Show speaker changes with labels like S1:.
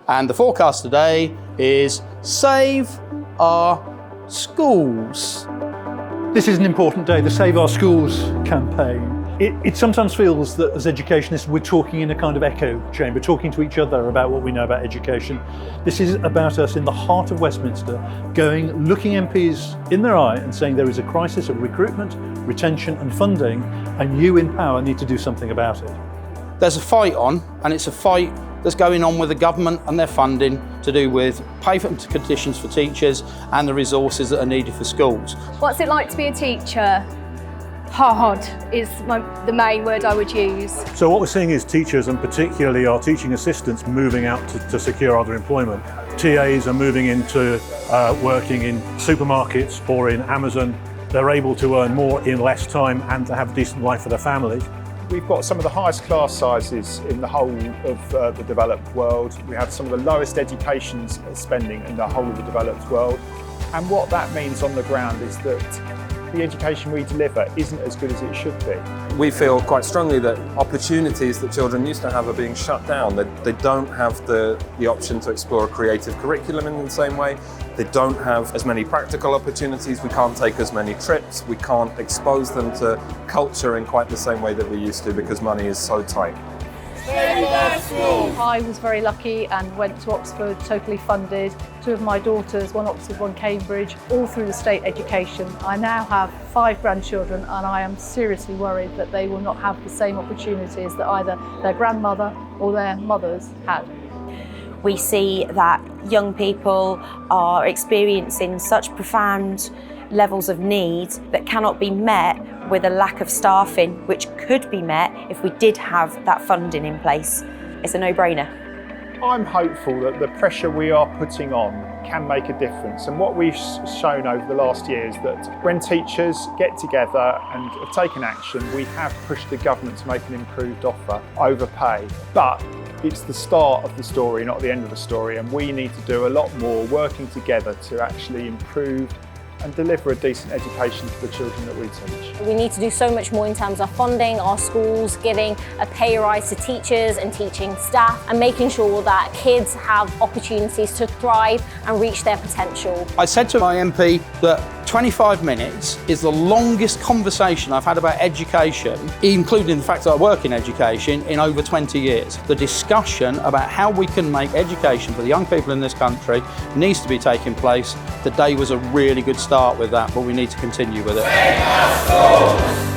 S1: And the forecast today is Save Our Schools.
S2: This is an important day, the Save Our Schools campaign. It sometimes feels that as educationists we're talking in a kind of echo chamber, talking to each other about what we know about education. This is about us in the heart of Westminster, looking MPs in their eye and saying there is a crisis of recruitment, retention and funding, and you in power need to do something about it.
S1: There's a fight on, and it's a fight that's going on with the government and their funding to do with payment conditions for teachers and the resources that are needed for schools.
S3: What's it like to be a teacher? Hard is the main word I would use.
S4: So what we're seeing is teachers, and particularly our teaching assistants, moving out to secure other employment. TAs are moving into working in supermarkets or in Amazon. They're able to earn more in less time and to have a decent life for their families.
S5: We've got some of the highest class sizes in the whole of the developed world. We have some of the lowest education spending in the whole of the developed world. And what that means on the ground is that the education we deliver isn't as good as it should be.
S6: We feel quite strongly that opportunities that children used to have are being shut down. They don't have the option to explore a creative curriculum in the same way. They don't have as many practical opportunities. We can't take as many trips. We can't expose them to culture in quite the same way that we used to because money is so tight.
S3: I was very lucky and went to Oxford, totally funded. Two of my daughters, one Oxford, one Cambridge, all through the state education. I now have 5 grandchildren and I am seriously worried that they will not have the same opportunities that either their grandmother or their mothers had.
S7: We see that young people are experiencing such profound levels of need that cannot be met with a lack of staffing, which could be met if we did have that funding in place. It's a no-brainer.
S5: I'm hopeful that the pressure we are putting on can make a difference. And what we've shown over the last year is that when teachers get together and have taken action, we have pushed the government to make an improved offer over pay. But it's the start of the story, not the end of the story. And we need to do a lot more working together to actually improve and deliver a decent education for the children that we teach.
S8: We need to do so much more in terms of funding our schools, giving a pay rise to teachers and teaching staff, and making sure that kids have opportunities to thrive and reach their potential.
S1: I said to my MP that 25 minutes is the longest conversation I've had about education, including the fact that I work in education, in over 20 years. The discussion about how we can make education for the young people in this country needs to be taking place. Today was a really good start with that, but we need to continue with it.